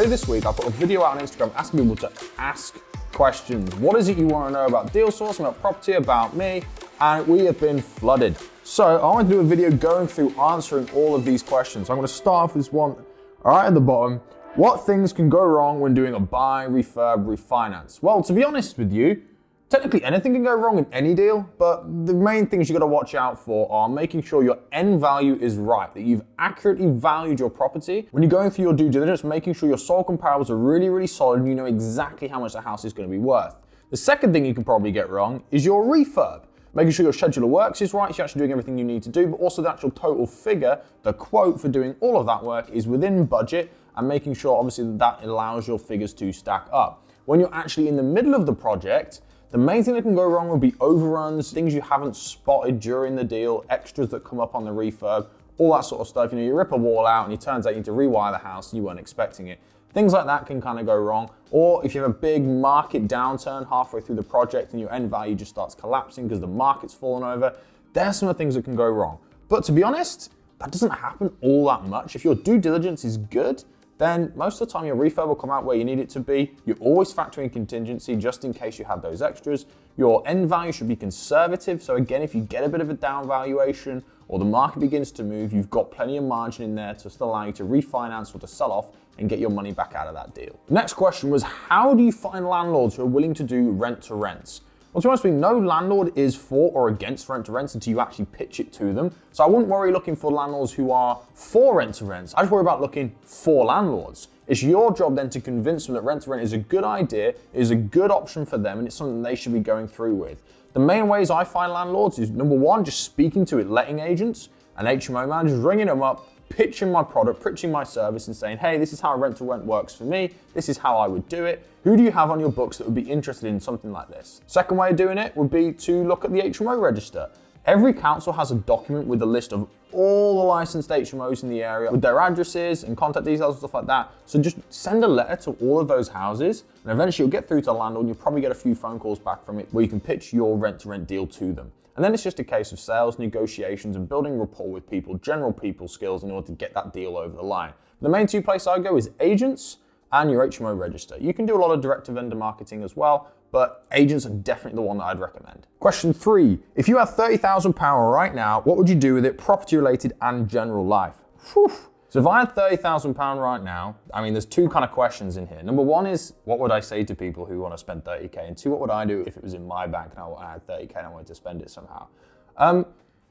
earlier this week, I put a video out on Instagram asking people to ask questions. What is it you want to know about deal sourcing, about property, about me? And we have been flooded. So I want to do a video going through answering all of these questions. So I'm going to start off with this one right at the bottom. What things can go wrong when doing a buy, refurb, refinance? Well, to be honest with you, technically anything can go wrong in any deal, but the main things you got to watch out for are making sure your end value is right, that you've accurately valued your property. When you're going through your due diligence, making sure your sold comparables are really, really solid and you know exactly how much the house is going to be worth. The second thing you can probably get wrong is your refurb. Making sure your schedule of works is right, so you're actually doing everything you need to do, but also the actual total figure, the quote for doing all of that work is within budget, and making sure obviously that allows your figures to stack up. When you're actually in the middle of the project, the main thing that can go wrong would be overruns, things you haven't spotted during the deal, extras that come up on the refurb, all that sort of stuff. You know, you rip a wall out and it turns out you need to rewire the house and you weren't expecting it. Things like that can kind of go wrong. Or if you have a big market downturn halfway through the project and your end value just starts collapsing because the market's fallen over, there's some of the things that can go wrong. But to be honest, that doesn't happen all that much. If your due diligence is good, then most of the time your refurb will come out where you need it to be. You always factor in contingency just in case you have those extras. Your end value should be conservative. So again, if you get a bit of a down valuation or the market begins to move, you've got plenty of margin in there to still allow you to refinance or to sell off and get your money back out of that deal. Next question was, how do you find landlords who are willing to do rent to rents? Well, to be honest with you, no landlord is for or against rent to rents until you actually pitch it to them. So I wouldn't worry looking for landlords who are for rent to rents. I just worry about looking for landlords. It's your job then to convince them that rent to rent is a good idea, is a good option for them, and it's something they should be going through with. The main ways I find landlords is number one, just speaking to letting agents and HMO managers, ringing them up, pitching my product, pitching my service and saying, hey, this is how rent to rent works for me. This is how I would do it. Who do you have on your books that would be interested in something like this? Second way of doing it would be to look at the HMO register. Every council has a document with a list of all the licensed HMOs in the area with their addresses and contact details and stuff like that. So just send a letter to all of those houses and eventually you'll get through to the landlord and you'll probably get a few phone calls back from it where you can pitch your rent to rent deal to them. And then it's just a case of sales, negotiations, and building rapport with people, general people skills in order to get that deal over the line. The main two places I go is agents and your HMO register. You can do a lot of direct to vendor marketing as well, but agents are definitely the one that I'd recommend. Question 3, if you have £30,000 right now, what would you do with it, property related and general life? Whew. So if I had £30,000 right now, I mean, there's two kind of questions in here. Number one is, what would I say to people who want to spend 30K? And two, what would I do if it was in my bank and I had 30K and I wanted to spend it somehow?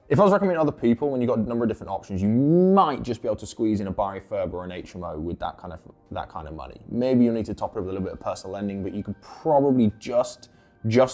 If I was recommending other people, when you've got a number of different options, you might just be able to squeeze in a buy refurb or an HMO with that kind of money. Maybe you'll need to top it up with a little bit of personal lending, but you could probably just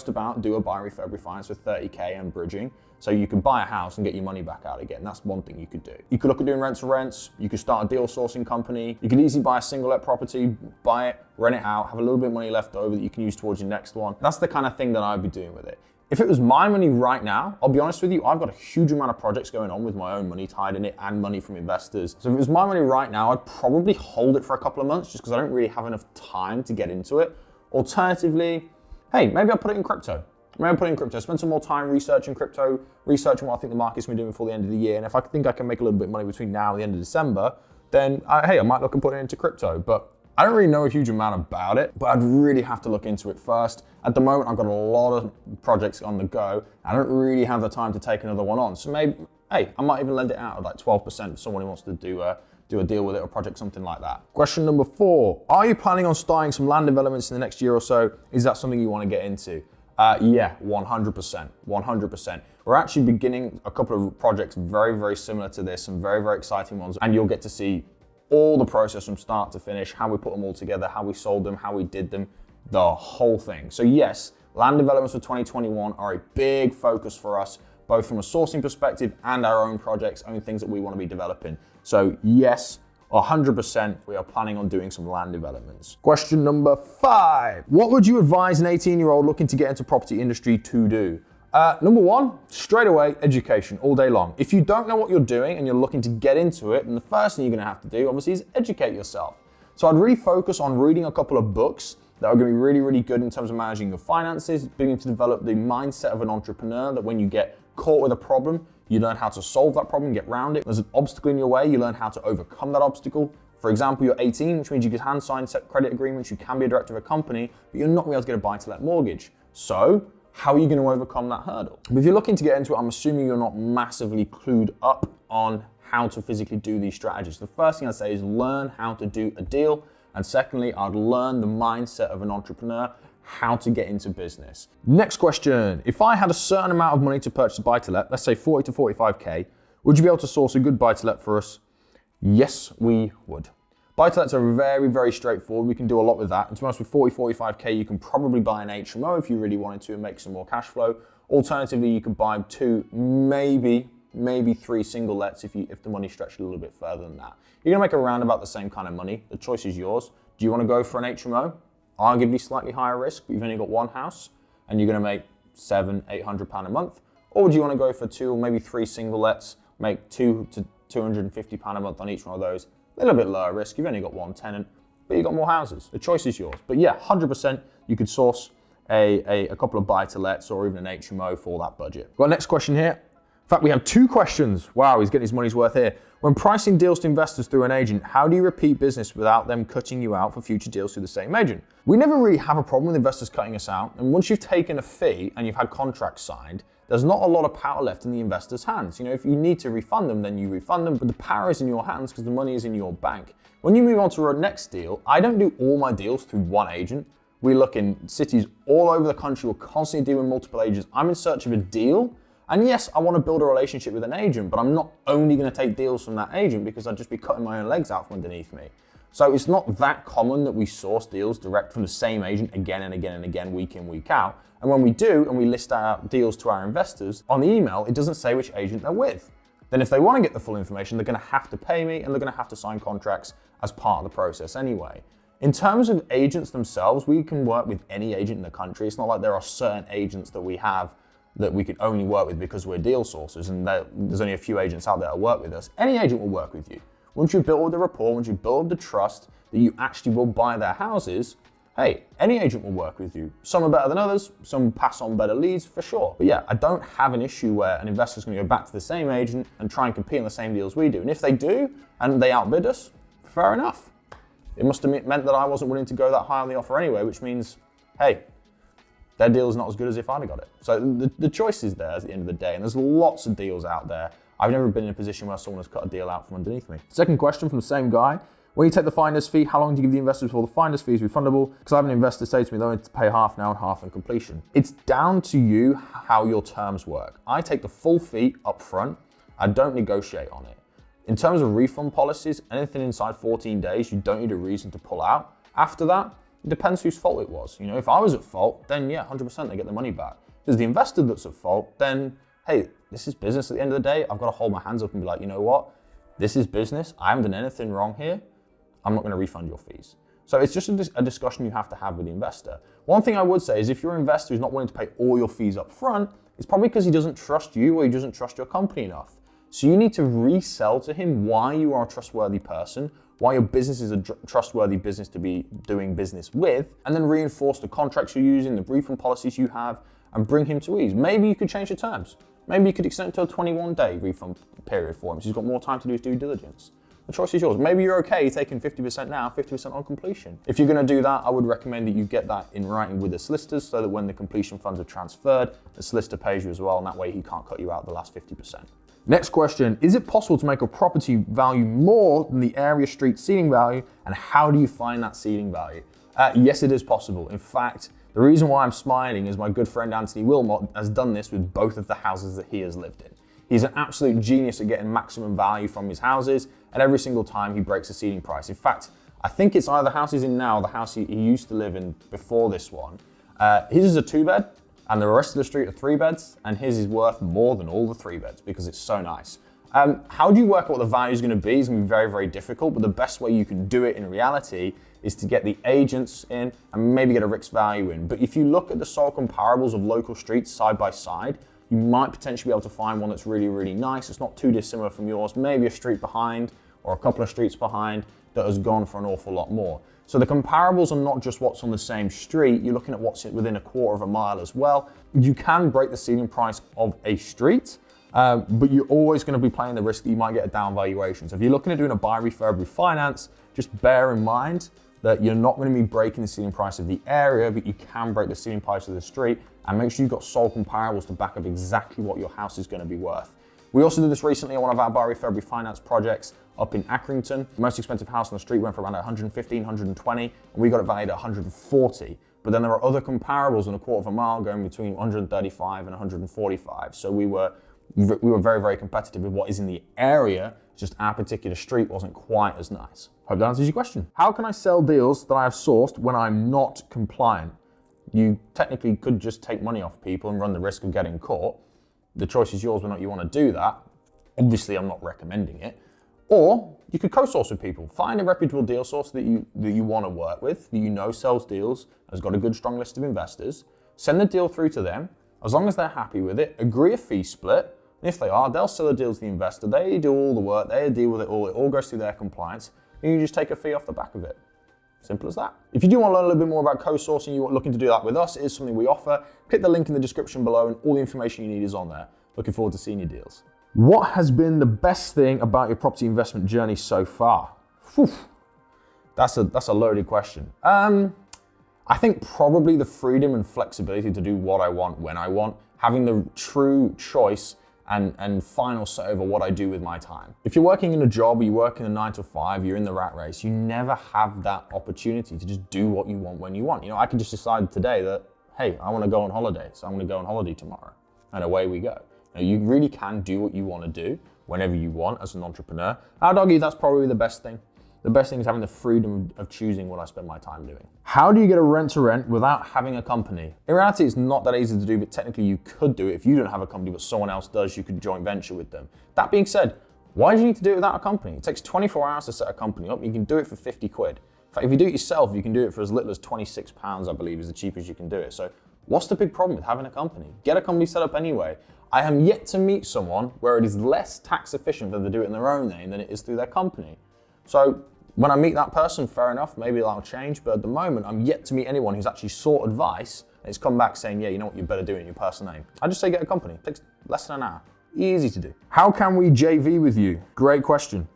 about do a buy refurb refinance with 30K and bridging. So you could buy a house and get your money back out again. That's one thing you could do. You could look at doing rent to rents. You could start a deal sourcing company. You could easily buy a single let property, buy it, rent it out, have a little bit of money left over that you can use towards your next one. That's the kind of thing that I'd be doing with it. If it was my money right now, I'll be honest with you, I've got a huge amount of projects going on with my own money tied in it and money from investors. So if it was my money right now, I'd probably hold it for a couple of months just because I don't really have enough time to get into it. Alternatively, hey, maybe I'll put it in crypto. Spend some more time researching crypto, researching what I think the market's going to do before the end of the year. And if I think I can make a little bit of money between now and the end of December, then I might look and put it into crypto. But I don't really know a huge amount about it, but I'd really have to look into it first. At the moment, I've got a lot of projects on the go. I don't really have the time to take another one on. So maybe, hey, I might even lend it out at like 12% if someone who wants to do a deal with it or project, something like that. Question number 4, are you planning on starting some land developments in the next year or so? Is that something you want to get into? Yeah, 100%. We're actually beginning a couple of projects very, very similar to this, some very, very exciting ones, and you'll get to see all the process from start to finish, how we put them all together, how we sold them, how we did them, the whole thing. So yes, land developments for 2021 are a big focus for us, both from a sourcing perspective and our own projects, own things that we want to be developing. So yes, 100%, we are planning on doing some land developments. Question number 5. What would you advise an 18-year-old looking to get into property industry to do? Number 1, straight away, education all day long. If you don't know what you're doing and you're looking to get into it, then the first thing you're going to have to do, obviously, is educate yourself. So I'd really focus on reading a couple of books that are going to be really, really good in terms of managing your finances, beginning to develop the mindset of an entrepreneur, that when you get caught with a problem, you learn how to solve that problem, get around it. There's an obstacle in your way, you learn how to overcome that obstacle, For example, you're 18, which means you can hand sign set credit agreements, you can be a director of a company, but you're not going to be able to get a buy-to-let mortgage. So how are you going to overcome that hurdle? If you're looking to get into it, I'm assuming you're not massively clued up on how to physically do these strategies. The first thing I'd say is learn how to do a deal. And secondly, I'd learn the mindset of an entrepreneur, how to get into business. Next question. If I had a certain amount of money to purchase a buy-to-let, let's say 40 to 45K, would you be able to source a good buy-to-let for us? Yes, we would. Buy-to-lets are very, very straightforward. We can do a lot with that. And to be honest, with 40, 45K, you can probably buy an HMO if you really wanted to and make some more cash flow. Alternatively, you could buy 2, maybe 3 single lets if the money stretched a little bit further than that. You're gonna make around about the same kind of money. The choice is yours. Do you wanna go for an HMO? Arguably slightly higher risk, but you've only got one house and you're gonna make £700, £800 a month. Or do you wanna go for 2 or maybe 3 single lets, make £200 to £250 a month on each one of those? A little bit lower risk, you've only got one tenant, but you've got more houses. The choice is yours. But yeah, 100% you could source a couple of buy-to-lets or even an HMO for that budget. Got a next question here. In fact, we have 2 questions. Wow, he's getting his money's worth here. When pricing deals to investors through an agent, how do you repeat business without them cutting you out for future deals through the same agent? We never really have a problem with investors cutting us out. And once you've taken a fee and you've had contracts signed, there's not a lot of power left in the investor's hands. You know, if you need to refund them, then you refund them, but the power is in your hands because the money is in your bank. When you move on to our next deal, I don't do all my deals through one agent. We look in cities all over the country. We're constantly dealing with multiple agents. I'm in search of a deal. And yes, I want to build a relationship with an agent, but I'm not only going to take deals from that agent because I'd just be cutting my own legs out from underneath me. So it's not that common that we source deals direct from the same agent again and again and again, week in, week out. And when we do, and we list our deals to our investors, on the email, it doesn't say which agent they're with. Then if they want to get the full information, they're going to have to pay me and they're going to have to sign contracts as part of the process anyway. In terms of agents themselves, we can work with any agent in the country. It's not like there are certain agents that we have that we can only work with because we're deal sourcers and there's only a few agents out there that work with us. Any agent will work with you. Once you build the rapport, once you build the trust that you actually will buy their houses, hey, any agent will work with you. Some are better than others, some pass on better leads for sure. But yeah, I don't have an issue where an investor's gonna go back to the same agent and try and compete on the same deals we do. And if they do, and they outbid us, fair enough. It must have meant that I wasn't willing to go that high on the offer anyway, which means, hey, their deal is not as good as if I'd have got it. So the choice is there at the end of the day, and there's lots of deals out there. I've never been in a position where someone has cut a deal out from underneath me. Second question from the same guy. When you take the finder's fee, how long do you give the investors before the finder's fee is refundable? Because I have an investor say to me, they want to pay half now and half on completion. It's down to you how your terms work. I take the full fee up front. I don't negotiate on it. In terms of refund policies, anything inside 14 days, you don't need a reason to pull out. After that, it depends whose fault it was. You know, if I was at fault, then yeah, 100% they get the money back. If it's the investor that's at fault, then hey, this is business at the end of the day. I've got to hold my hands up and be like, you know what? This is business. I haven't done anything wrong here. I'm not going to refund your fees. So it's just a discussion you have to have with the investor. One thing I would say is if your investor is not willing to pay all your fees up front, it's probably because he doesn't trust you or he doesn't trust your company enough. So you need to resell to him why you are a trustworthy person, why your business is a trustworthy business to be doing business with, and then reinforce the contracts you're using, the refund policies you have, and bring him to ease. Maybe you could change the terms. Maybe you could extend it to a 21-day refund period for him so he's got more time to do his due diligence. The choice is yours. Maybe you're okay taking 50% now, 50% on completion. If you're going to do that, I would recommend that you get that in writing with the solicitors so that when the completion funds are transferred, the solicitor pays you as well, and that way he can't cut you out the last 50%. Next question, is it possible to make a property value more than the area street ceiling value, and how do you find that ceiling value? Yes, it is possible. In fact, the reason why I'm smiling is my good friend Anthony Wilmot has done this with both of the houses that he has lived in. He's an absolute genius at getting maximum value from his houses, and every single time he breaks the ceiling price. In fact, I think it's either the house he's in now, the house he used to live in before this one. His is a 2-bed, and the rest of the street are 3-beds, and his is worth more than all the 3-beds because it's so nice. How do you work out what the value is going to be? It's going to be very, very difficult, but the best way you can do it in reality is to get the agents in and maybe get a RICS value in. But if you look at the sold comparables of local streets side by side, you might potentially be able to find one that's really, really nice. It's not too dissimilar from yours, maybe a street behind or a couple of streets behind that has gone for an awful lot more. So the comparables are not just what's on the same street, you're looking at what's within a quarter of a mile as well. You can break the ceiling price of a street, but you're always going to be playing the risk that you might get a down valuation. So if you're looking at doing a buy, refurb, refinance, just bear in mind that you're not going to be breaking the ceiling price of the area, but you can break the ceiling price of the street, and make sure you've got sold comparables to back up exactly what your house is going to be worth. We also did this recently on one of our buy refurb refinance projects up in Accrington. The most expensive house on the street went for around 115, 120, and we got it valued at 140. But then there are other comparables in a quarter of a mile going between 135 and 145. So we were very, very competitive with what is in the area. Just our particular street wasn't quite as nice. Hope that answers your question. How can I sell deals that I have sourced when I'm not compliant? You technically could just take money off people and run the risk of getting caught. The choice is yours whether or not you want to do that. Obviously, I'm not recommending it. Or you could co-source with people. Find a reputable deal source that you want to work with, that you know sells deals, has got a good, strong list of investors. Send the deal through to them. As long as they're happy with it, agree a fee split. And if they are, they'll sell the deal to the investor. They do all the work. They deal with it all. It all goes through their compliance. And you just take a fee off the back of it. Simple as that. If you do want to learn a little bit more about co-sourcing, you're looking to do that with us, it is something we offer. Click the link in the description below and all the information you need is on there. Looking forward to seeing your deals. What has been the best thing about your property investment journey so far? Whew. That's a loaded question. I think probably the freedom and flexibility to do what I want when I want, having the true choice and final say over what I do with my time. If you're working in a job or you work in a 9 to 5, you're in the rat race, you never have that opportunity to just do what you want when you want. You know, I could just decide today that, hey, I want to go on holiday, so I'm going to go on holiday tomorrow, and away we go. You really can do what you want to do whenever you want as an entrepreneur. I'd argue that's probably the best thing. The best thing is having the freedom of choosing what I spend my time doing. How do you get a rent to rent without having a company? In reality, it's not that easy to do, but technically you could do it. If you don't have a company, but someone else does, you could joint venture with them. That being said, why do you need to do it without a company? It takes 24 hours to set a company up. You can do it for 50 quid. In fact, if you do it yourself, you can do it for as little as 26 pounds, I believe, is the cheapest you can do it. So what's the big problem with having a company? Get a company set up anyway. I am yet to meet someone where it is less tax efficient for them to do it in their own name than it is through their company. So when I meet that person, fair enough, maybe that'll change, but at the moment, I'm yet to meet anyone who's actually sought advice and has come back saying, yeah, you know what, you better do it in your personal name. I just say get a company. It takes less than an hour. Easy to do. How can we JV with you? Great question.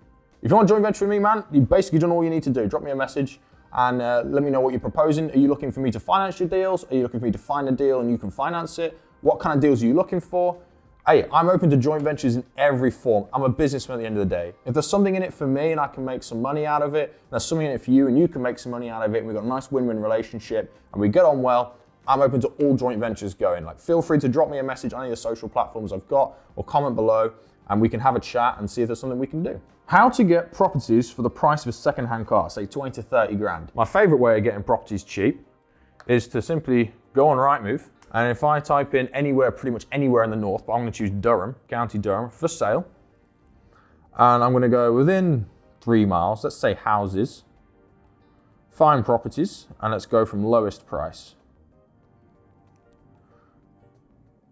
If you want to joint venture with me, man, you've basically done all you need to do. Drop me a message and let me know what you're proposing. Are you looking for me to finance your deals? Are you looking for me to find a deal and you can finance it? What kind of deals are you looking for? Hey, I'm open to joint ventures in every form. I'm a businessman at the end of the day. If there's something in it for me and I can make some money out of it, and there's something in it for you and you can make some money out of it, and we've got a nice win-win relationship and we get on well, I'm open to all joint ventures going. Like, feel free to drop me a message on any of the social platforms I've got or comment below and we can have a chat and see if there's something we can do. How to get properties for the price of a second-hand car, say 20 to 30 grand. My favorite way of getting properties cheap is to simply go on Rightmove. And if I type in anywhere, pretty much anywhere in the north, but I'm going to choose Durham, County Durham, for sale. And I'm going to go within 3 miles, let's say houses, find properties, and let's go from lowest price.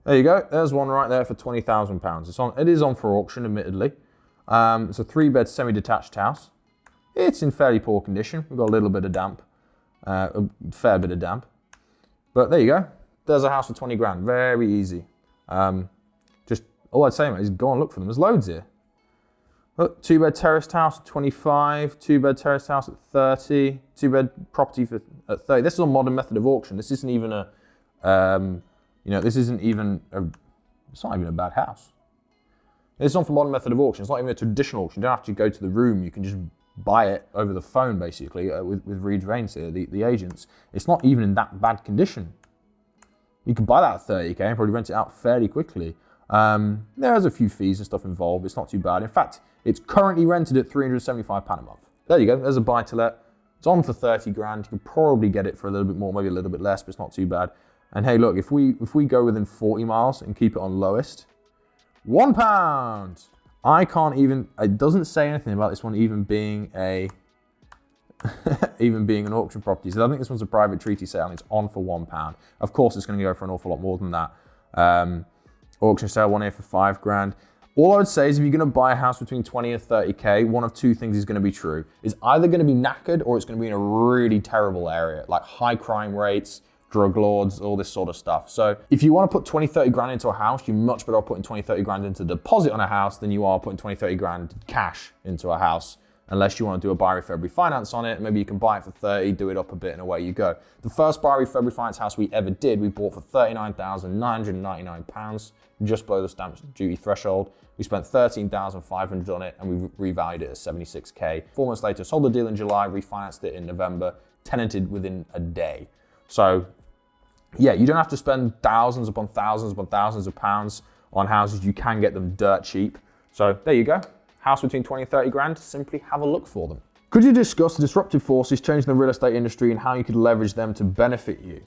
There you go, there's one right there for £20,000. It is on for auction, admittedly. It's a 3-bed semi-detached house. It's in fairly poor condition. We've got a little bit of damp, a fair bit of damp. But there you go. There's a house for 20 grand, very easy. Just all I'd say, mate, is go and look for them. There's loads here. Look, 2-bed terraced house at 25, 2-bed terraced house at 30, 2-bed property at 30. This is a modern method of auction. This isn't even it's not even a bad house. It's on for modern method of auction. It's not even a traditional auction. You don't have to go to the room. You can just buy it over the phone, basically, with Reed Rains here, the agents. It's not even in that bad condition. You can buy that at 30k and probably rent it out fairly quickly. There's a few fees and stuff involved. It's not too bad. In fact, it's currently rented at £375 a month. There you go. There's a buy to let. It's on for 30 grand. You can probably get it for a little bit more, maybe a little bit less, but it's not too bad. And hey, look, if we go within 40 miles and keep it on lowest, £1. I can't even. It doesn't say anything about this one even being an auction property. So I think this one's a private treaty sale and it's on for £1. Of course, it's going to go for an awful lot more than that. Auction sale, one here for 5 grand. All I would say is if you're going to buy a house between 20 and 30k, one of two things is going to be true. It's either going to be knackered or it's going to be in a really terrible area, like high crime rates, drug lords, all this sort of stuff. So if you want to put 20, 30 grand into a house, you're much better off putting 20, 30 grand into deposit on a house than you are putting 20, 30 grand cash into a house. unless you want to do a buy refurb refinance on it. Maybe you can buy it for 30, do it up a bit, and away you go. The first buy refurb refinance house we ever did, we bought for £39,999, just below the stamp duty threshold. We spent $13,500 on it, and we revalued it at 76K. 4 months later, sold the deal in July, refinanced it in November, tenanted within a day. So yeah, you don't have to spend thousands upon thousands upon thousands of pounds on houses. You can get them dirt cheap. So there you go. House between 20 and 30 grand, simply have a look for them. Could you discuss the disruptive forces changing the real estate industry and how you could leverage them to benefit you?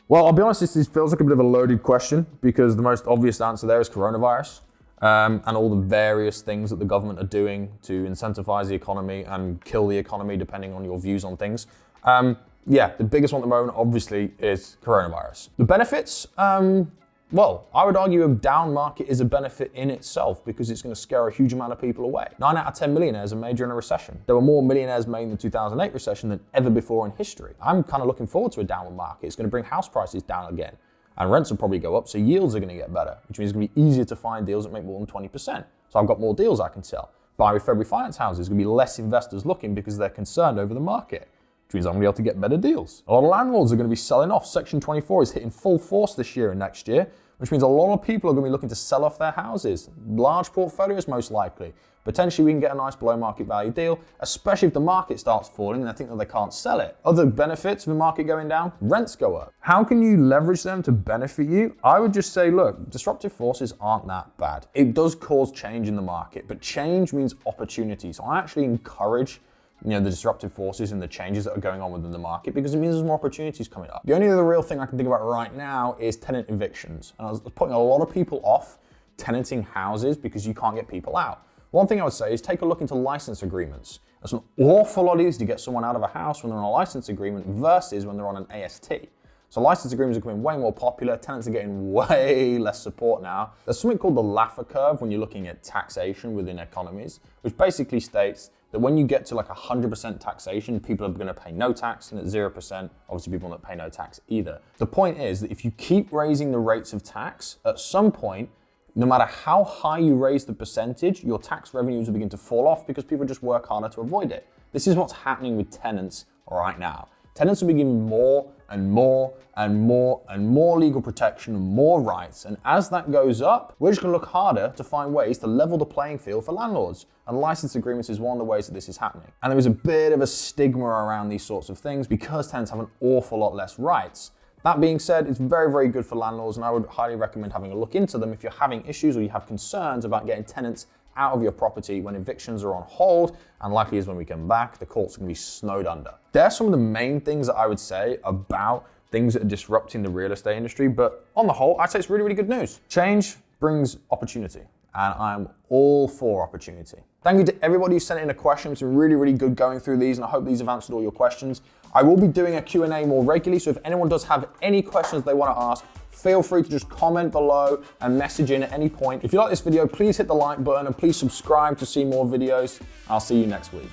Well, I'll be honest, this feels like a bit of a loaded question because the most obvious answer there is coronavirus and all the various things that the government are doing to incentivize the economy and kill the economy, depending on your views on things. Yeah, the biggest one at the moment, obviously, is coronavirus. The benefits, well, I would argue a down market is a benefit in itself because it's going to scare a huge amount of people away. 9 out of 10 millionaires are made during a recession. There were more millionaires made in the 2008 recession than ever before in history. I'm kind of looking forward to a downward market. It's going to bring house prices down again. And rents will probably go up, so yields are going to get better, which means it's going to be easier to find deals that make more than 20%. So I've got more deals I can sell. Buy refurb refinance houses, there's going to be less investors looking because they're concerned over the market, which means I'm going to be able to get better deals. A lot of landlords are going to be selling off. Section 24 is hitting full force this year and next year, which means a lot of people are going to be looking to sell off their houses. Large portfolios, most likely. Potentially, we can get a nice below market value deal, especially if the market starts falling and they think that they can't sell it. Other benefits of the market going down, rents go up. How can you leverage them to benefit you? I would just say, look, disruptive forces aren't that bad. It does cause change in the market, but change means opportunity. So I actually encourage the disruptive forces and the changes that are going on within the market because it means there's more opportunities coming up. The only other real thing I can think about right now is tenant evictions. And I was putting a lot of people off tenanting houses because you can't get people out. One thing I would say is take a look into license agreements. It's an awful lot easier to get someone out of a house when they're on a license agreement versus when they're on an AST. So license agreements are becoming way more popular. Tenants are getting way less support now. There's something called the Laffer curve when you're looking at taxation within economies, which basically states that when you get to like 100% taxation, people are going to pay no tax, and at 0%, obviously people don't pay no tax either. The point is that if you keep raising the rates of tax, at some point, no matter how high you raise the percentage, your tax revenues will begin to fall off because people just work harder to avoid it. This is what's happening with tenants right now. Tenants will be given more and more and more and more legal protection and more rights. And as that goes up, we're just going to look harder to find ways to level the playing field for landlords. And license agreements is one of the ways that this is happening. And there is a bit of a stigma around these sorts of things because tenants have an awful lot less rights. That being said, it's very, very good for landlords, and I would highly recommend having a look into them if you're having issues or you have concerns about getting tenants out of your property when evictions are on hold, and likely is when we come back, the courts are going to be snowed under. There are some of the main things that I would say about things that are disrupting the real estate industry, but on the whole, I'd say it's really, really good news. Change brings opportunity, and I'm all for opportunity. Thank you to everybody who sent in a question. It's been really, really good going through these, and I hope these have answered all your questions. I will be doing a Q&A more regularly, so if anyone does have any questions they want to ask, feel free to just comment below and message in at any point. If you like this video, please hit the like button and please subscribe to see more videos. I'll see you next week.